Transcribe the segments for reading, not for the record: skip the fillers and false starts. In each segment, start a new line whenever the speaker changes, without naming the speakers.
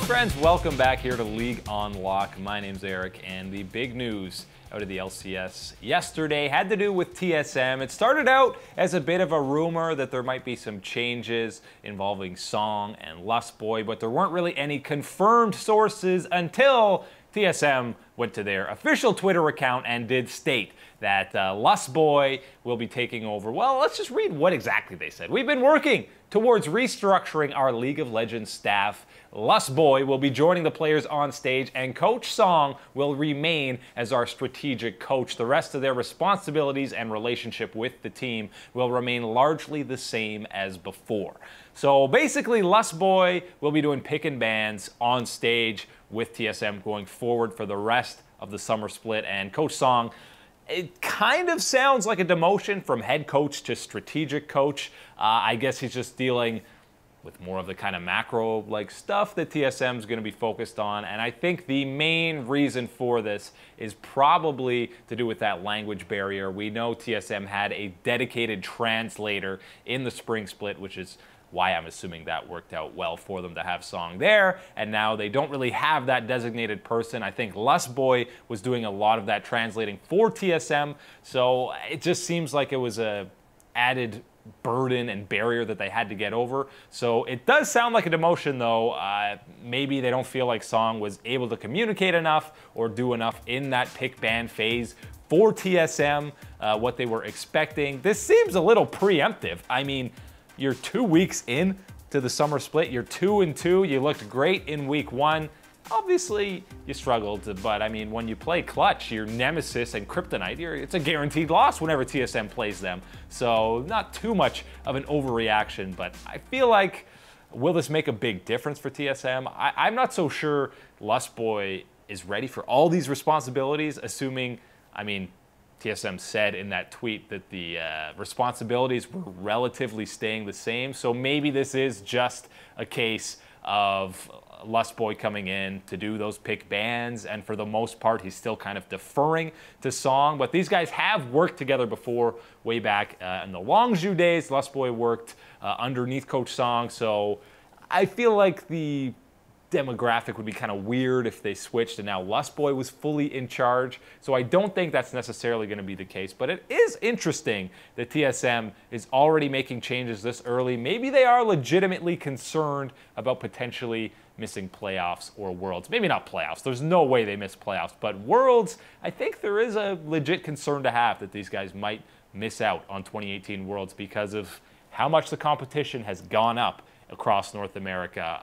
friends, welcome back here to League on Lock. My name's Eric, and the big news out of the LCS yesterday had to do with TSM. It started out as a bit of a rumor that there might be some changes involving Ssong and Lustboy, but there weren't really any confirmed sources until TSM went to their official Twitter account and did state that Lustboy will be taking over. Well, let's just read what exactly they said. We've been working towards restructuring our League of Legends staff. Lustboy will be joining the players on stage, and Coach Ssong will remain as our strategic coach. The rest of their responsibilities and relationship with the team will remain largely the same as before. So basically, Lustboy will be doing pick and bans on stage with TSM going forward for the rest of the summer split, and Coach Ssong, it kind of sounds like a demotion from head coach to strategic coach. I guess he's just dealing with more of the kind of macro-like stuff that TSM is going to be focused on. And I think the main reason for this is probably to do with that language barrier. We know TSM had a dedicated translator in the spring split, which is why I'm assuming that worked out well for them to have Ssong there, and now they don't really have that designated person. I think Lustboy was doing a lot of that translating for TSM, so it just seems like it was a added burden and barrier that they had to get over. So it does sound like a demotion, though. Maybe they don't feel like Ssong was able to communicate enough or do enough in that pick ban phase for TSM, what they were expecting. This seems a little preemptive. I mean, you're 2 weeks in to the summer split. You're 2-2. You looked great in week 1. Obviously, you struggled, but I mean, when you play Clutch, your Nemesis and Kryptonite, it's a guaranteed loss whenever TSM plays them. So not too much of an overreaction, but I feel like, will this make a big difference for TSM? I'm not so sure Lustboy is ready for all these responsibilities, assuming, I mean, TSM said in that tweet that the responsibilities were relatively staying the same. So maybe this is just a case of Lustboy coming in to do those pick bans, and for the most part, he's still kind of deferring to Ssong. But these guys have worked together before, way back in the Longzhu days. Lustboy worked underneath Coach Ssong, so I feel like the demographic would be kind of weird if they switched and now Lustboy was fully in charge. So I don't think that's necessarily going to be the case, but it is interesting that TSM is already making changes this early. Maybe they are legitimately concerned about potentially missing playoffs or Worlds. Maybe not playoffs. There's no way they miss playoffs, but Worlds, I think there is a legit concern to have that these guys might miss out on 2018 Worlds because of how much the competition has gone up across North America.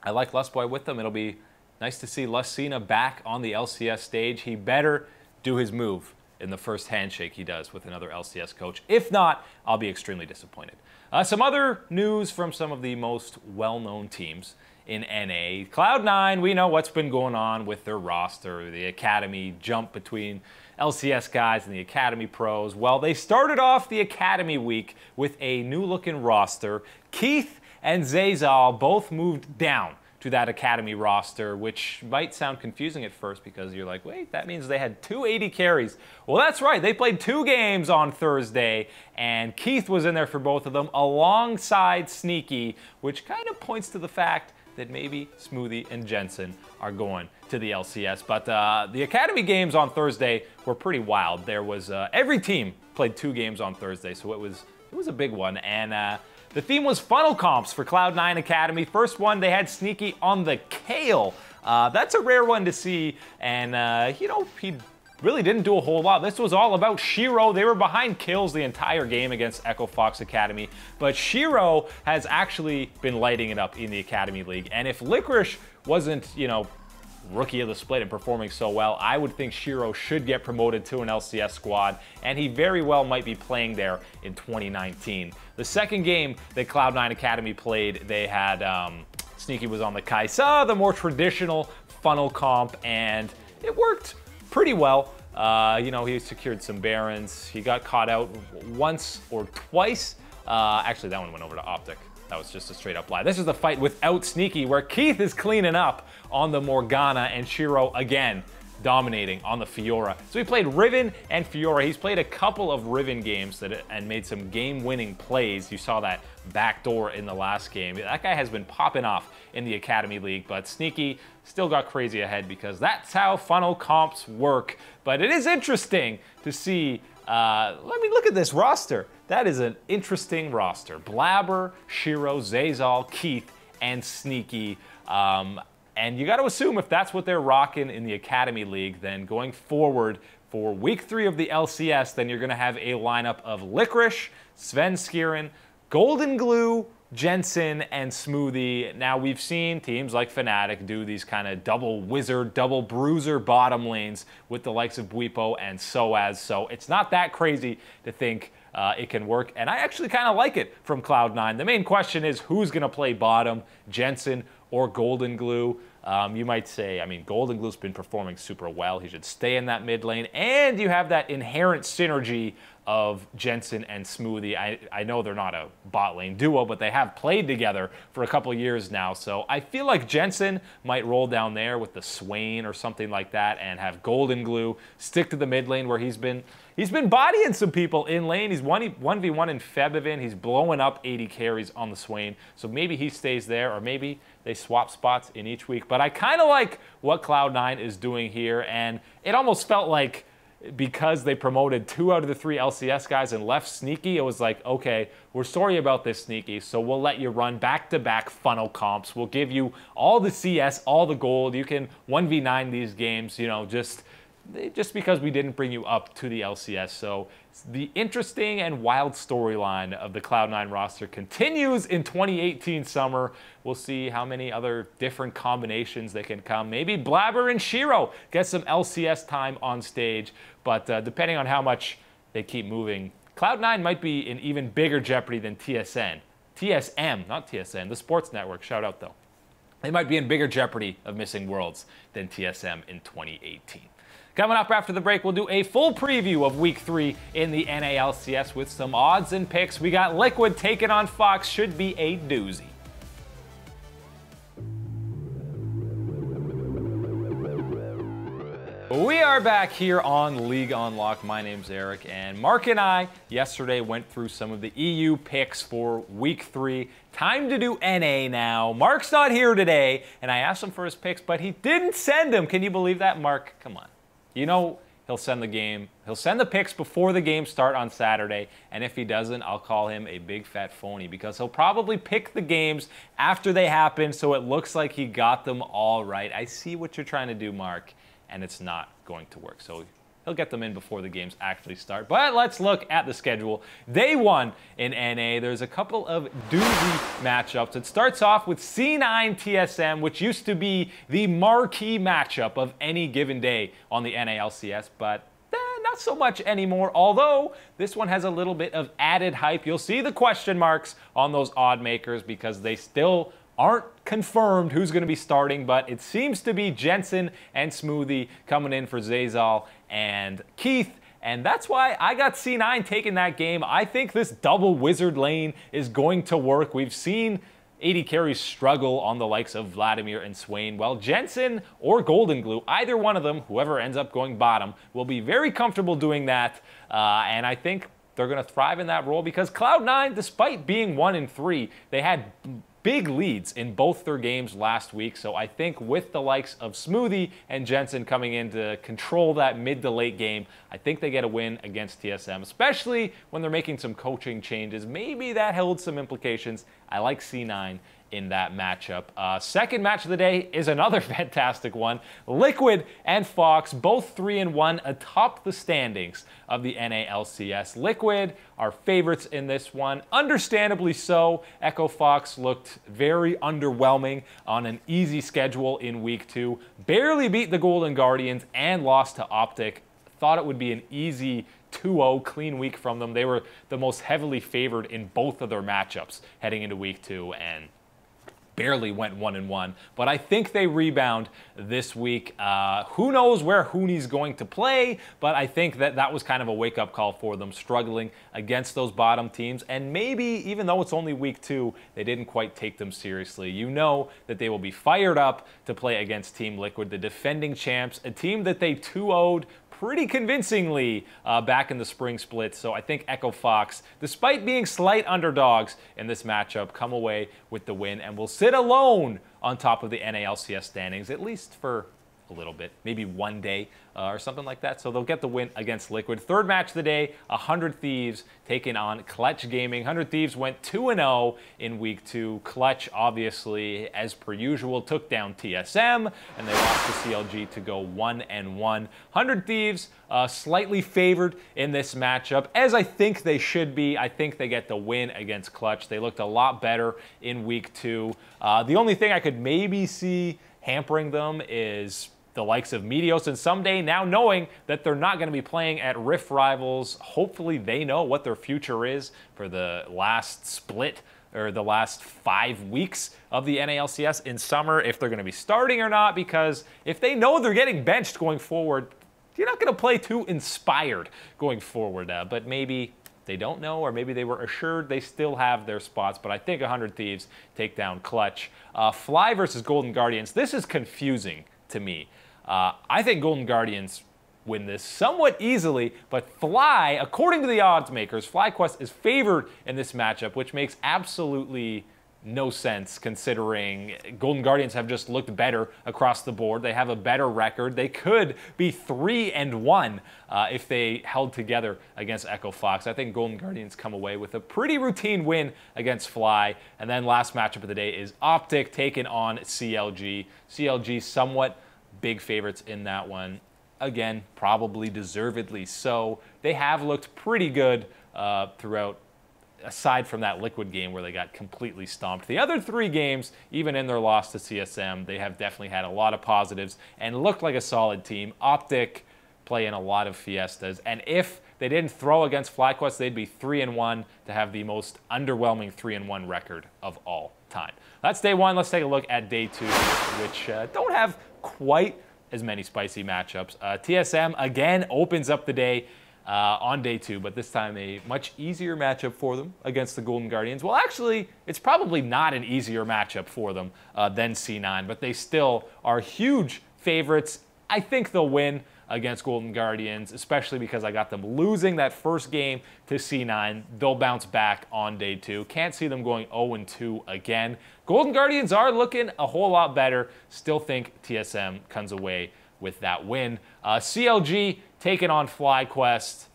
I like Lustboy with them. It'll be nice to see Luscina back on the LCS stage. He better do his move in the first handshake he does with another LCS coach. If not, I'll be extremely disappointed. Some other news from some of the most well-known teams in NA. Cloud9, we know what's been going on with their roster, the Academy jump between LCS guys and the Academy pros. Well, they started off the Academy week with a new-looking roster. Keith and Zazal both moved down to that Academy roster, which might sound confusing at first because you're like, wait, that means they had 280 carries. Well, that's right. They played 2 games on Thursday, and Keith was in there for both of them alongside Sneaky, which kind of points to the fact that maybe Smoothie and Jensen are going to the LCS. But the Academy games on Thursday were pretty wild. There was every team played 2 games on Thursday, so it was a big one. And the theme was funnel comps for Cloud9 Academy. First one, they had Sneaky on the Kale. That's a rare one to see, and you know, he really didn't do a whole lot. This was all about Shiro. They were behind kills the entire game against Echo Fox Academy, but Shiro has actually been lighting it up in the Academy League, and if Licorice wasn't, you know, rookie of the split and performing so well, I would think Shiro should get promoted to an LCS squad, and he very well might be playing there in 2019. The second game that Cloud9 Academy played, they had Sneaky was on the Kaisa, the more traditional funnel comp, and it worked pretty well. You know, he secured some Barons. He got caught out once or twice. Actually, that one went over to Optic. That was just a straight up lie. This is the fight without Sneaky, where Keith is cleaning up on the Morgana, and Shiro again dominating on the Fiora. So he played Riven and Fiora. He's played a couple of Riven games and made some game-winning plays. You saw that backdoor in the last game. That guy has been popping off in the Academy League, but Sneaky still got crazy ahead because that's how funnel comps work. But it is interesting to see. Let me look at this roster. That is an interesting roster. Blabber, Shiro, Zazal, Keith, and Sneaky. And you got to assume if that's what they're rocking in the Academy League, then going forward for week 3 of the LCS, then you're going to have a lineup of Licorice, Sven Skiren, Golden Glue, Jensen, and Smoothie. Now, we've seen teams like Fnatic do these kind of double wizard, double bruiser bottom lanes with the likes of Bwipo and Soaz, so it's not that crazy to think it can work, and I actually kind of like it from Cloud9. The main question is who's going to play bottom, Jensen or Golden Glue? You might say, I mean, Golden Glue's been performing super well. He should stay in that mid lane, and you have that inherent synergy of Jensen and Smoothie. I know they're not a bot lane duo, but they have played together for a couple years now, so I feel like Jensen might roll down there with the Swain or something like that and have Golden Glue stick to the mid lane where he's been bodying some people in lane. He's 1v1 in Febiven. He's blowing up 80 carries on the Swain, so maybe he stays there, or maybe they swap spots in each week. But I kind of like what Cloud9 is doing here, and it almost felt like because they promoted 2 out of the 3 LCS guys and left Sneaky, it was like, okay, we're sorry about this, Sneaky, so we'll let you run back-to-back funnel comps. We'll give you all the CS, all the gold. You can 1v9 these games, you know, just because we didn't bring you up to the LCS. So the interesting and wild storyline of the Cloud9 roster continues in 2018 summer. We'll see how many other different combinations they can come. Maybe Blabber and Shiro get some LCS time on stage, but depending on how much they keep moving, Cloud9 might be in even bigger jeopardy than TSM, not TSN, the sports network. Shout out though. They might be in bigger jeopardy of missing worlds than TSM in 2018. Coming up after the break, we'll do a full preview of Week 3 in the NA LCS with some odds and picks. We got Liquid taking on Fox. Should be a doozy. We are back here on League Unlock. My name's Eric, and Mark and I yesterday went through some of the EU picks for Week 3. Time to do NA now. Mark's not here today, and I asked him for his picks, but he didn't send them. Can you believe that, Mark? Come on. You know he'll send the game. He'll send the picks before the games start on Saturday, and if he doesn't, I'll call him a big fat phony because he'll probably pick the games after they happen so it looks like he got them all right. I see what you're trying to do, Mark, and it's not going to work. So he'll get them in before the games actually start. But let's look at the schedule. Day 1 in NA, there's a couple of doozy matchups. It starts off with C9 TSM, which used to be the marquee matchup of any given day on the NA LCS, but not so much anymore, although this one has a little bit of added hype. You'll see the question marks on those odd makers because they still aren't confirmed who's going to be starting, but it seems to be Jensen and Smoothie coming in for Zazal and Keith, and that's why I got C9 taking that game. I think this double wizard lane is going to work. We've seen 80 carries struggle on the likes of Vladimir and Swain. Well, Jensen or Golden Glue, either one of them, whoever ends up going bottom, will be very comfortable doing that, and I think they're going to thrive in that role because Cloud9, despite being 1-3, they had big leads in both their games last week, so I think with the likes of Smoothie and Jensen coming in to control that mid to late game, I think they get a win against TSM, especially when they're making some coaching changes. Maybe that held some implications. I like C9 in that matchup. Second match of the day is another fantastic one. Liquid and Fox, both 3-1 atop the standings of the NA LCS. Liquid are favorites in this one, understandably so. Echo Fox looked very underwhelming on an easy schedule in Week 2. Barely beat the Golden Guardians and lost to Optic. Thought it would be an easy 2-0 clean week from them. They were the most heavily favored in both of their matchups heading into Week 2, and barely went 1-1, but I think they rebound this week. Who knows where Hooney's going to play, but I think that was kind of a wake-up call for them, struggling against those bottom teams, and maybe, even though it's only week 2, they didn't quite take them seriously. You know that they will be fired up to play against Team Liquid, the defending champs, a team that they 2-0'd pretty convincingly back in the spring split. So I think Echo Fox, despite being slight underdogs in this matchup, come away with the win and will sit alone on top of the NA LCS standings, at least for a little bit, maybe one day or something like that. So they'll get the win against Liquid. Third match of the day, 100 Thieves taking on Clutch Gaming. 100 Thieves went 2-0 in week 2. Clutch, obviously, as per usual, took down TSM, and they lost to CLG to go 1-1. 100 Thieves slightly favored in this matchup, as I think they should be. I think they get the win against Clutch. They looked a lot better in week 2. The only thing I could maybe see hampering them is the likes of Meteos and Someday, now knowing that they're not going to be playing at Rift Rivals. Hopefully they know what their future is for the last split or the last 5 weeks of the NA LCS in summer, if they're going to be starting or not, because if they know they're getting benched going forward, you're not going to play too inspired going forward. But maybe they don't know, or maybe they were assured they still have their spots. But I think 100 Thieves take down Clutch. Fly versus Golden Guardians. This is confusing to me. I think Golden Guardians win this somewhat easily, but Fly, according to the odds makers, FlyQuest is favored in this matchup, which makes absolutely no sense considering Golden Guardians have just looked better across the board. They have a better record. They could be 3-1 if they held together against Echo Fox. I think Golden Guardians come away with a pretty routine win against Fly. And then last matchup of the day is Optic taking on CLG. CLG somewhat big favorites in that one. Again, probably deservedly so. They have looked pretty good throughout, aside from that Liquid game where they got completely stomped. The other 3 games, even in their loss to CSM, they have definitely had a lot of positives and looked like a solid team. Optic playing a lot of fiestas, and if they didn't throw against FlyQuest, they'd be 3-1 to have the most underwhelming 3-1 record of all time. That's day 1. Let's take a look at day 2, which don't have quite as many spicy matchups. TSM again opens up the day on day 2, but this time a much easier matchup for them against the Golden Guardians. Well, actually, it's probably not an easier matchup for them than C9, but they still are huge favorites. I think they'll win against Golden Guardians, especially because I got them losing that first game to C9. They'll bounce back on day 2. Can't see them going 0-2 again. Golden Guardians are looking a whole lot better. Still think TSM comes away with that win. CLG taking on FlyQuest.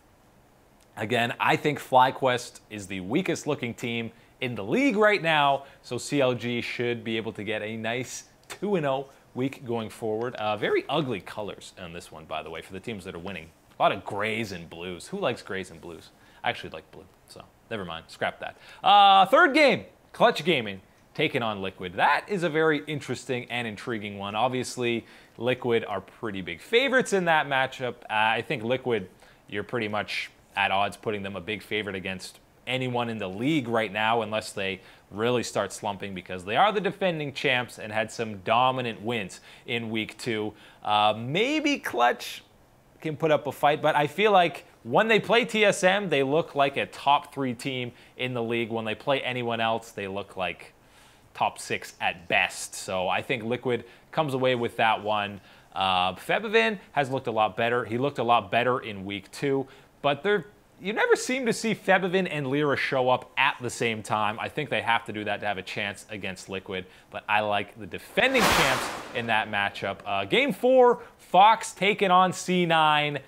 Again, I think FlyQuest is the weakest looking team in the league right now, so CLG should be able to get a nice 2-0 week going forward. Very ugly colors on this one, by the way, for the teams that are winning. A lot of grays and blues. Who likes grays and blues? I actually like blue, so never mind. Scrap that. Third game, Clutch Gaming taking on Liquid. That is a very interesting and intriguing one. Obviously, Liquid are pretty big favorites in that matchup. I think Liquid, you're pretty much at odds putting them a big favorite against anyone in the league right now, unless they really start slumping, because they are the defending champs and had some dominant wins in week 2. Maybe Clutch can put up a fight, but I feel like when they play TSM, they look like a top 3 team in the league. When they play anyone else, they look like top 6 at best. So I think Liquid comes away with that one. Febivin has looked a lot better. He looked a lot better in week 2, but you never seem to see Febivin and Lyra show up at the same time. I think they have to do that to have a chance against Liquid, but I like the defending champs in that matchup. Game 4, Fox taking on C9.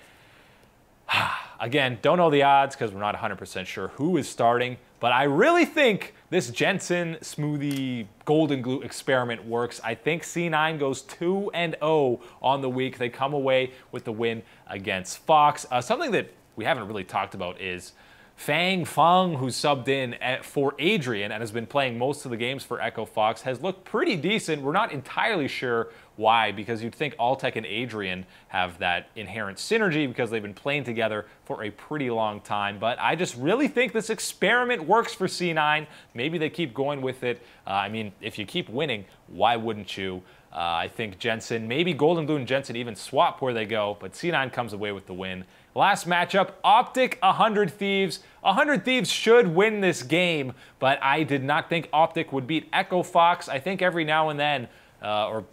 Again, don't know the odds because we're not 100% sure who is starting, but I really think this Jensen Smoothie Golden Glue experiment works. I think C9 goes 2-0 on the week. They come away with the win against Fox. Something that we haven't really talked about is Fang Feng, who subbed in for Adrian and has been playing most of the games for Echo Fox, has looked pretty decent. We're not entirely sure why, because you'd think Altec and Adrian have that inherent synergy because they've been playing together for a pretty long time. But I just really think this experiment works for C9. Maybe they keep going with it. I mean, if you keep winning, why wouldn't you? I think Jensen, maybe Golden Blue and Jensen even swap where they go, but C9 comes away with the win. Last matchup, Optic 100 Thieves. 100 Thieves should win this game, but I did not think Optic would beat Echo Fox. I think every now and then, or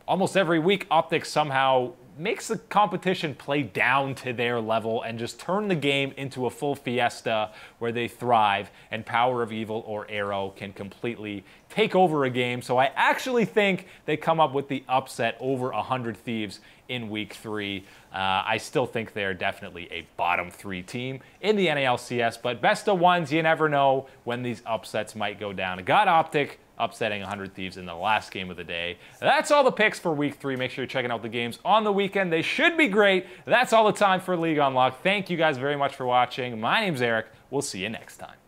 almost every week, Optic somehow makes the competition play down to their level and just turn the game into a full fiesta where they thrive and Power of Evil or Arrow can completely take over a game. So I actually think they come up with the upset over 100 Thieves in week 3. I still think they're definitely a bottom 3 team in the NA LCS, but best of ones, you never know when these upsets might go down. I got Optic upsetting 100 Thieves in the last game of the day. That's all the picks for week 3. Make sure you're checking out the games on the weekend. They should be great. That's all the time for League Unlocked. Thank you guys very much for watching. My name's Eric. We'll see you next time.